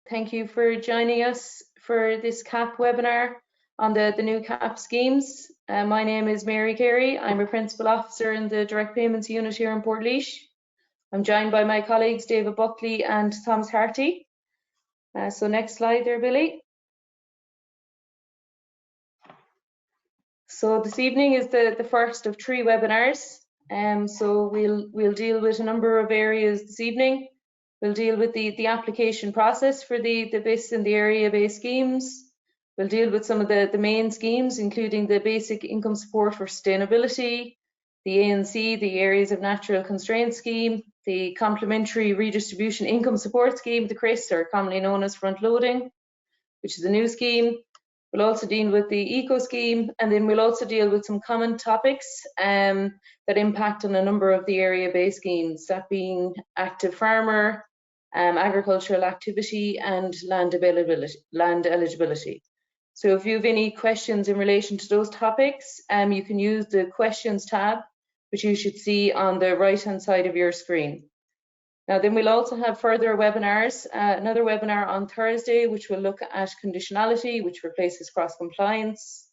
Thank you for joining us for this CAP webinar on the new CAP schemes. My name is Mary Carey. I'm a Principal Officer in the Direct Payments Unit here in Portlaoise. I'm joined by my colleagues David Buckley and Thomas Harty. So next slide there, Billy. So this evening is the first of 3 webinars. So we'll deal with a number of areas this evening. We'll deal with the application process for the BISS and the area-based schemes. We'll deal with some of the main schemes, including the Basic Income Support for Sustainability, the ANC, the Areas of Natural Constraint scheme, the Complementary Redistribution Income Support scheme, the CRISS, or commonly known as front loading, which is a new scheme. We'll also deal with the eco scheme, and then we'll also deal with some common topics that impact on a number of the area-based schemes, that being active farmer, agricultural activity, and land eligibility. So if you have any questions in relation to those topics, you can use the questions tab, which you should see on the right-hand side of your screen. Now then we'll also have further webinars, another webinar on Thursday, which will look at conditionality, which replaces cross-compliance.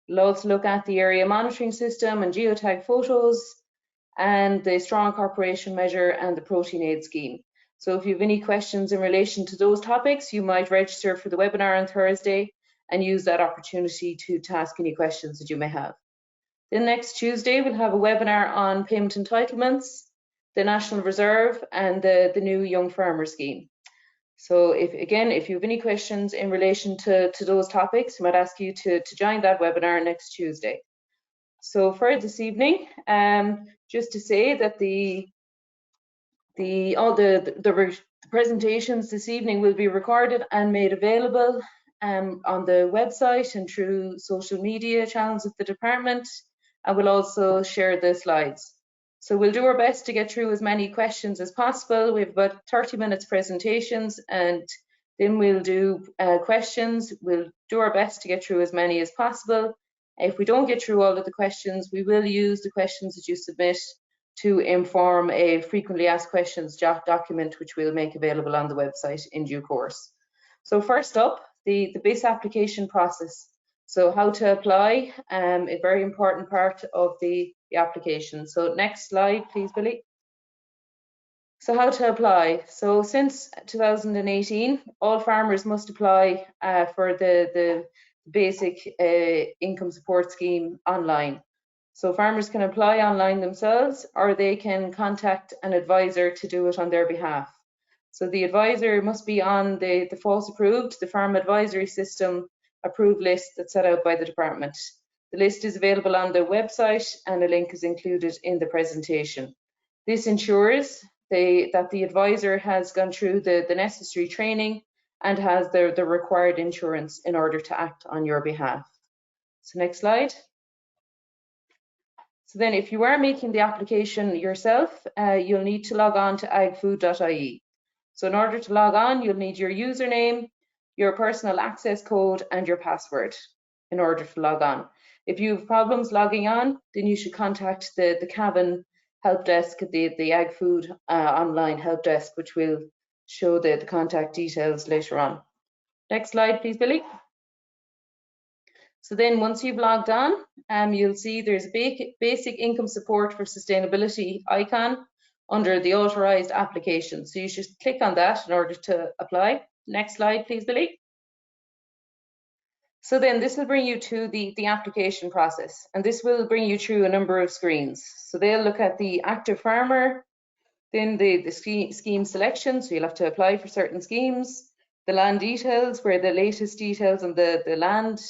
We'll also look at the area monitoring system and geotag photos, and the strong corporation measure and the protein aid scheme. So if you have any questions in relation to those topics, you might register for the webinar on Thursday and use that opportunity to ask any questions that you may have. Then next Tuesday, we'll have a webinar on payment entitlements, the National Reserve, and the new Young Farmer Scheme. So if you have any questions in relation to those topics, I might ask you to join that webinar next Tuesday. So for this evening, just to say that all the presentations this evening will be recorded and made available on the website and through social media channels of the department, and we'll also share the slides. So we'll do our best to get through as many questions as possible. We have about 30 minutes presentations, and then we'll do questions. We'll do our best to get through as many as possible. If we don't get through all of the questions, we will use the questions that you submit to inform a frequently asked questions document, which we'll make available on the website in due course. So first up, the BISS application process. So how to apply, a very important part of the application. So next slide, please, Billy. So how to apply. So since 2018, all farmers must apply for the basic income support scheme online. So farmers can apply online themselves, or they can contact an advisor to do it on their behalf. So the advisor must be on the FOSS approved, the Farm Advisory System approved list that's set out by the department. The list is available on the website, and a link is included in the presentation. This ensures that the advisor has gone through the necessary training and has the required insurance in order to act on your behalf. So next slide. So then if you are making the application yourself, you'll need to log on to agfood.ie. So in order to log on, you'll need your username, your personal access code, and your password in order to log on. If you have problems logging on, then you should contact the Cavan help desk, the Ag Food online help desk, which will show the contact details later on. Next slide, please, Billy. So then once you've logged on, you'll see there's a basic income support for sustainability icon under the authorized application. So you should click on that in order to apply. Next slide, please, Billy. So then this will bring you to the application process, and this will bring you through a number of screens. So they'll look at the active farmer, then the scheme selection, so you'll have to apply for certain schemes, the land details, where the latest details on the land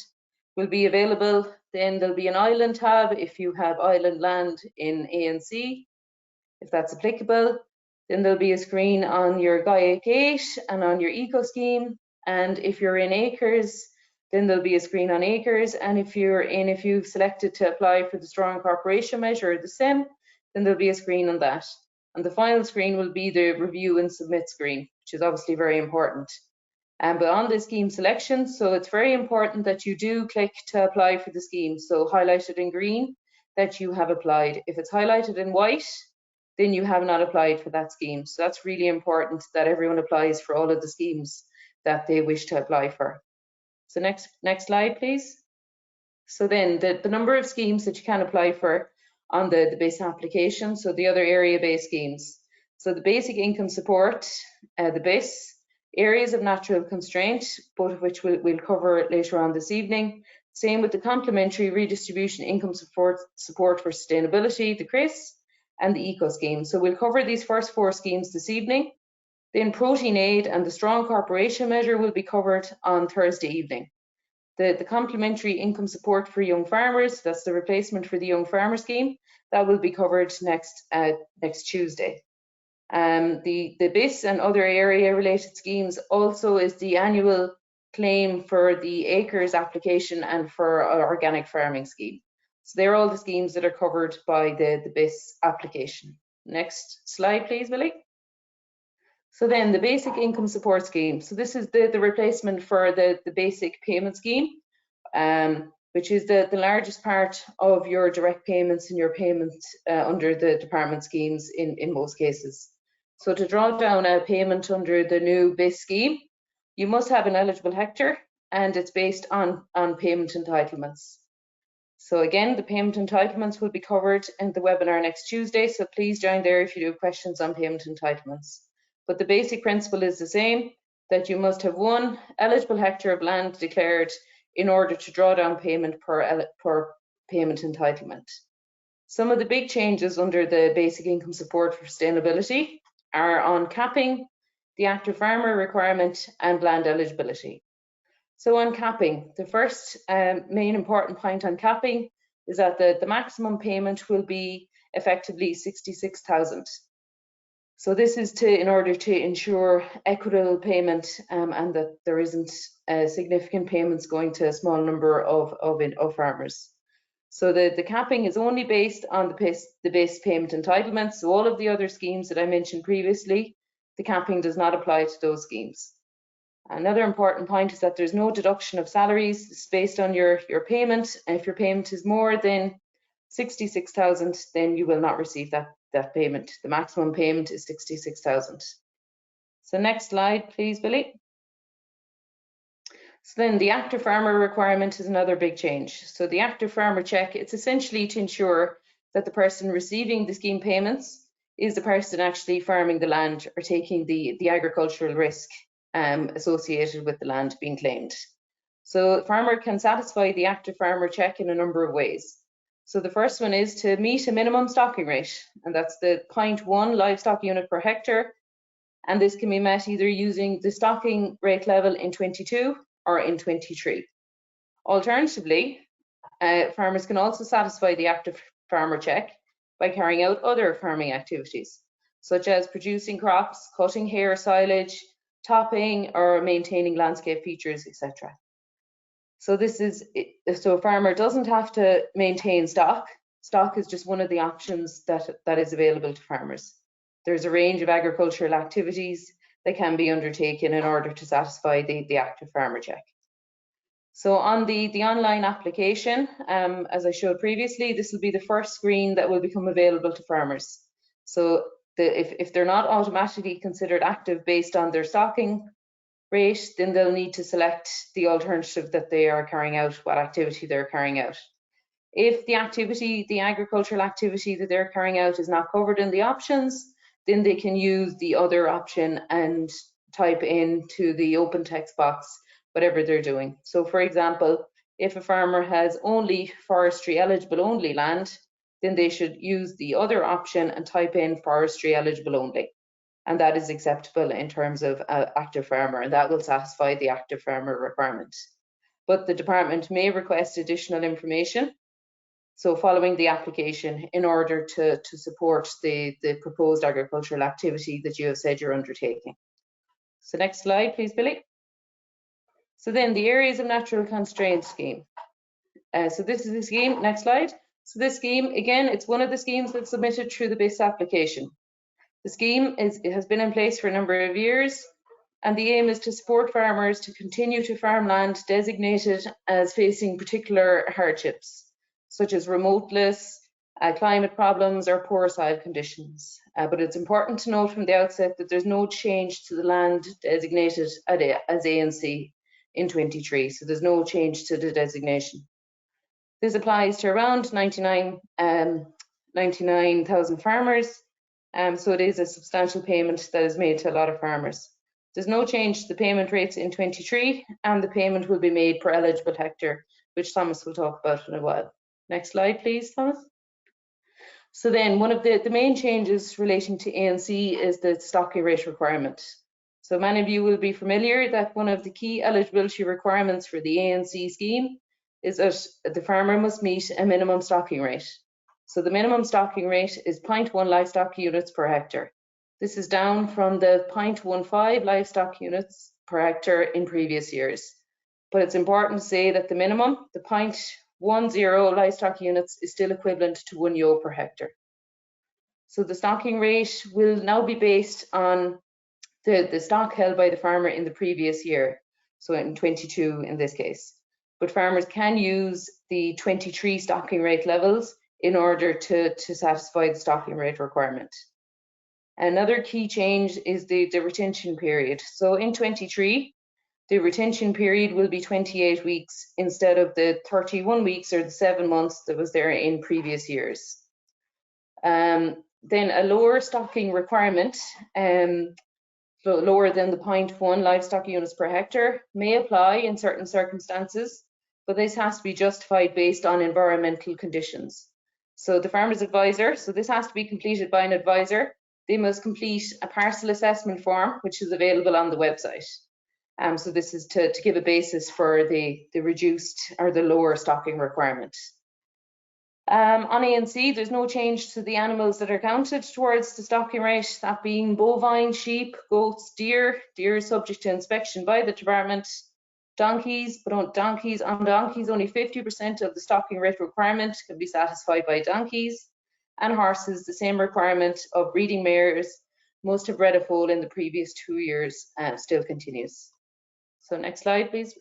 will be available. Then there'll be an island tab if you have island land in ANC, if that's applicable. Then there'll be a screen on your Gov.ie and on your eco scheme, and if you're in acres, then there'll be a screen on acres, and if you've selected to apply for the strong corporation measure or the SIM, then there'll be a screen on that. And the final screen will be the review and submit screen, which is obviously very important. But on the scheme selection, so it's very important that you do click to apply for the scheme. So highlighted in green that you have applied. If it's highlighted in white, then you have not applied for that scheme. So that's really important that everyone applies for all of the schemes that they wish to apply for. So next slide, please. So then the number of schemes that you can apply for on the BISS application, so the other area-based schemes. So the basic income support, the BISS, areas of natural constraint, both of which we'll cover later on this evening. Same with the complementary redistribution income support for sustainability, the CRISS, and the eco scheme. So we'll cover these first 4 schemes this evening. Then protein aid and the strong corporation measure will be covered on Thursday evening. The complementary income support for young farmers, that's the replacement for the young farmer scheme, that will be covered next Tuesday. The BISS and other area related schemes also is the annual claim for the acres application and for our organic farming scheme. So they're all the schemes that are covered by the BISS application. Next slide, please, Billy. So then the basic income support scheme. So this is the replacement for the basic payment scheme, which is the largest part of your direct payments and your payments under the department schemes in most cases. So to draw down a payment under the new BISS scheme, you must have an eligible hectare, and it's based on payment entitlements. So again, the payment entitlements will be covered in the webinar next Tuesday, so please join there if you do have questions on payment entitlements. But the basic principle is the same, that you must have 1 eligible hectare of land declared in order to draw down payment per payment entitlement. Some of the big changes under the basic income support for sustainability are on capping, the active farmer requirement, and land eligibility. So on capping, the first main important point on capping is that the maximum payment will be effectively 66,000. So this is in order to ensure equitable payment and that there isn't significant payments going to a small number of farmers. So the capping is only based on the BISS payment entitlements. So all of the other schemes that I mentioned previously, the capping does not apply to those schemes. Another important point is that there's no deduction of salaries. It's based on your payment. And if your payment is more than 66,000, then you will not receive that payment. The maximum payment is 66,000. So next slide, please, Billy. So then the active farmer requirement is another big change. So the active farmer check, it's essentially to ensure that the person receiving the scheme payments is the person actually farming the land or taking the agricultural risk associated with the land being claimed. So the farmer can satisfy the active farmer check in a number of ways. So the first one is to meet a minimum stocking rate, and that's the 0.1 livestock unit per hectare. And this can be met either using the stocking rate level in 22 or in 23. Alternatively, farmers can also satisfy the active farmer check by carrying out other farming activities, such as producing crops, cutting hair silage, topping, or maintaining landscape features, etc. So a farmer doesn't have to maintain stock. Stock is just one of the options that is available to farmers. There's a range of agricultural activities that can be undertaken in order to satisfy the active farmer check. So on the online application, as I showed previously, this will be the first screen that will become available to farmers. So if they're not automatically considered active based on their stocking rate, then they'll need to select the alternative that they are carrying out, what activity they're carrying out. If the agricultural activity that they're carrying out is not covered in the options, then they can use the other option and type into the open text box whatever they're doing. So for example, if a farmer has only forestry eligible only land, then they should use the other option and type in forestry eligible only. And that is acceptable in terms of active farmer, and that will satisfy the active farmer requirement. But the department may request additional information, so following the application, in order to support the proposed agricultural activity that you have said you're undertaking. So next slide, please, Billy. So then the areas of natural constraint scheme. So this is the scheme, next slide. So this scheme, again, it's one of the schemes that's submitted through the BISS application. The scheme has been in place for a number of years, and the aim is to support farmers to continue to farm land designated as facing particular hardships, such as remoteness, climate problems or poor soil conditions. But it's important to note from the outset that there's no change to the land designated as ANC in 23, so there's no change to the designation. This applies to around 99,000 farmers, so it is a substantial payment that is made to a lot of farmers. There's no change to the payment rates in 23, and the payment will be made per eligible hectare, which Thomas will talk about in a while. Next slide, please, Thomas. So then one of the main changes relating to ANC is the stocking rate requirement. So many of you will be familiar that one of the key eligibility requirements for the ANC scheme is that the farmer must meet a minimum stocking rate. So the minimum stocking rate is 0.1 livestock units per hectare. This is down from the 0.15 livestock units per hectare in previous years. But it's important to say that the minimum, the 0.10 livestock units, is still equivalent to 1 ewe per hectare. So the stocking rate will now be based on the stock held by the farmer in the previous year, so in 22 in this case. But farmers can use the 23 stocking rate levels in order to satisfy the stocking rate requirement. Another key change is the retention period. So in 23, the retention period will be 28 weeks instead of the 31 weeks or the 7 months that was there in previous years. Then a lower stocking requirement, lower than the 0.1 livestock units per hectare, may apply in certain circumstances, but this has to be justified based on environmental conditions. So the farmer's advisor, so this has to be completed by an advisor. They must complete a parcel assessment form, which is available on the website. So this is to give a basis for the reduced or the lower stocking requirement. On ANC, there's no change to the animals that are counted towards the stocking rate, that being bovine, sheep, goats, deer. Deer is subject to inspection by the department. Donkeys, but on donkeys, only 50% of the stocking rate requirement can be satisfied by donkeys. And horses, the same requirement of breeding mares must have bred a foal in the previous 2 years still continues. So next slide, please.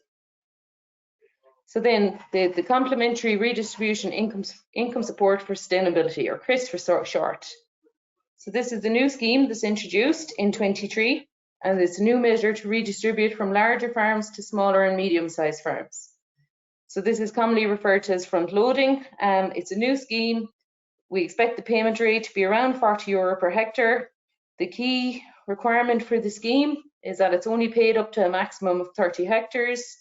So then the Complementary Redistribution Income Support for Sustainability, or CRISS for short. So this is the new scheme that's introduced in 23, and it's a new measure to redistribute from larger farms to smaller and medium-sized farms. So this is commonly referred to as front loading. It's a new scheme. We expect the payment rate to be around 40 euro per hectare. The key requirement for the scheme is that it's only paid up to a maximum of 30 hectares.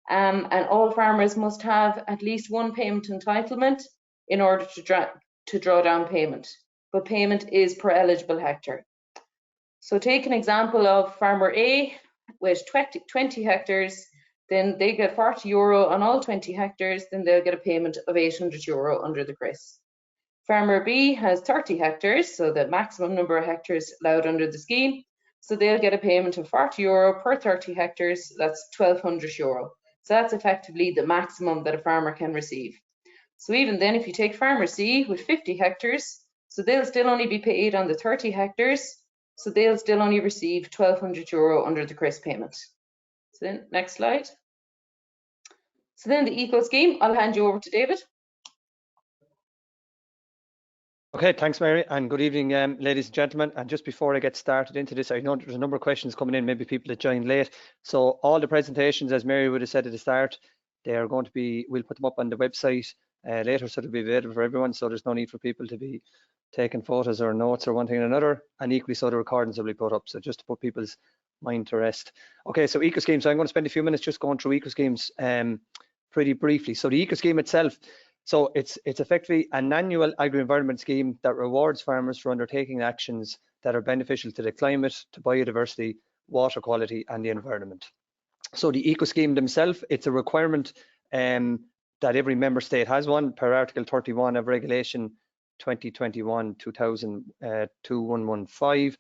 And all farmers must have at least one payment entitlement in order to draw down payment. But payment is per eligible hectare. So take an example of farmer A with 20 hectares, then they get 40 euro on all 20 hectares, then they'll get a payment of 800 euro under the CRISS. Farmer B has 30 hectares, so the maximum number of hectares allowed under the scheme. So they'll get a payment of 40 euro per 30 hectares, that's 1200 euro. So that's effectively the maximum that a farmer can receive. So even then, if you take farmer C with 50 hectares, so they'll still only be paid on the 30 hectares, so they'll still only receive 1200 euro under the CRISS payment. So then, next slide. So then the eco scheme, I'll hand you over to David. Okay, thanks, Mary, and good evening, ladies and gentlemen. And just before I get started into this, I know there's a number of questions coming in, maybe people that joined late. So all the presentations, as Mary would have said at the start, they are going to be, we'll put them up on the website later, so they'll be available for everyone. So there's no need for people to be taking photos or notes or one thing or another. And equally so, the recordings will be put up. So just to put people's mind to rest. Okay, so eco schemes. So I'm going to spend a few minutes just going through eco schemes pretty briefly. So the eco scheme itself. So it's effectively an annual agri-environment scheme that rewards farmers for undertaking actions that are beneficial to the climate, to biodiversity, water quality and the environment. So the eco scheme themselves, it's a requirement that every member state has one per Article 31 of Regulation 2021-2115.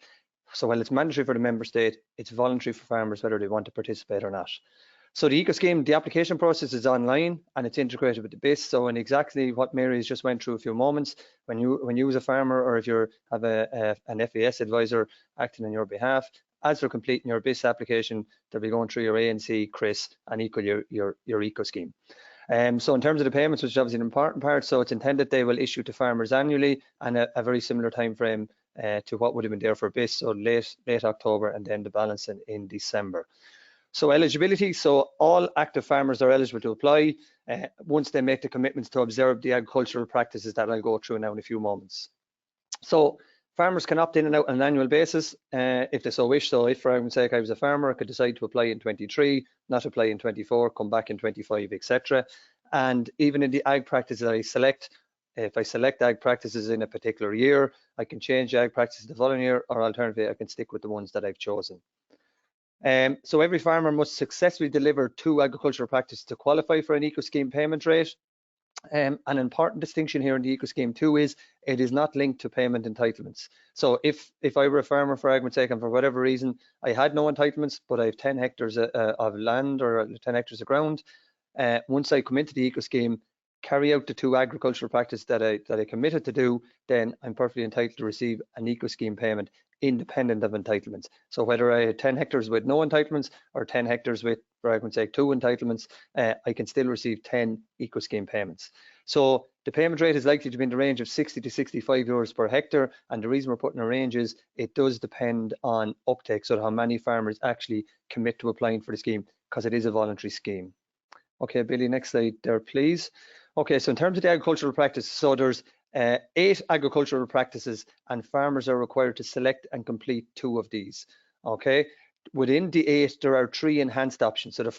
So while it's mandatory for the member state, it's voluntary for farmers whether they want to participate or not. So the eco scheme, the application process is online and it's integrated with the BISS. So in exactly what Mary's just went through a few moments, when you as a farmer or if you have an FAS advisor acting on your behalf, as you're completing your BISS application, they'll be going through your ANC, CRISS and equal your eco scheme. So in terms of the payments, which is obviously an important part, so it's intended they will issue to farmers annually and a very similar time frame to what would have been there for BISS, so late October and then the balance in December. So eligibility, so all active farmers are eligible to apply once they make the commitments to observe the agricultural practices that I'll go through now in a few moments. So farmers can opt in and out on an annual basis if they so wish. So if, for argument's sake, I was a farmer, I could decide to apply in 23, not apply in 24, come back in 25, etc. And even in the ag practices I select, if I select ag practices in a particular year, I can change ag practices the following year, or alternatively, I can stick with the ones that I've chosen. So every farmer must successfully deliver 2 agricultural practices to qualify for an eco-scheme payment rate. An important distinction here in the eco-scheme too is it is not linked to payment entitlements. So if I were a farmer, for argument's sake, and for whatever reason I had no entitlements, but I have 10 hectares of land or 10 hectares of ground, once I come into the eco-scheme, carry out the 2 agricultural practices that I committed to do, then I'm perfectly entitled to receive an eco-scheme payment independent of entitlements. So whether I had 10 hectares with no entitlements or 10 hectares with, for argument's sake, 2 entitlements, I can still receive 10 eco-scheme payments. So the payment rate is likely to be in the range of 60 to 65 euros per hectare, and the reason we're putting a range is it does depend on uptake, so how many farmers actually commit to applying for the scheme, because it is a voluntary scheme. Okay, Billy, next slide there, please. Okay, so in terms of the agricultural practice, so there's 8 agricultural practices, and farmers are required to select and complete 2 of these. Okay, within the 8, there are 3 enhanced options. So the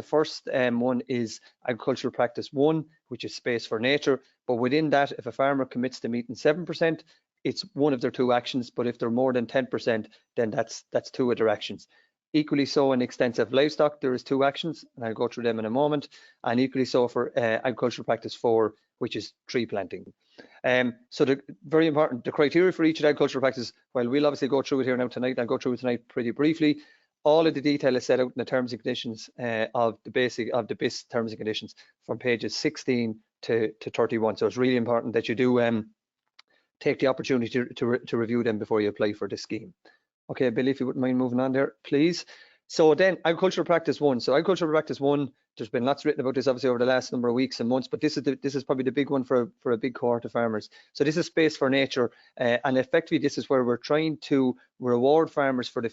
first one is agricultural practice 1, which is space for nature. But within that, if a farmer commits to meeting 7%, it's one of their 2 actions. But if they're more than 10%, then that's 2 of their actions. Equally so in extensive livestock, there is 2 actions, and I'll go through them in a moment, and equally so for agricultural practice 4, which is tree planting. So very important, the criteria for each agricultural practice, well, we'll obviously go through it here now tonight, I'll go through it tonight pretty briefly. All of the detail is set out in the terms and conditions of the BISS terms and conditions from pages 16 to 31. So it's really important that you do take the opportunity to review them before you apply for the scheme. Okay, Billy, if you wouldn't mind moving on there, please. So then agricultural practice 1. So agricultural practice 1, there's been lots written about this obviously over the last number of weeks and months, but this is probably the big one for a big cohort of farmers. So this is space for nature, and effectively this is where we're trying to reward farmers for the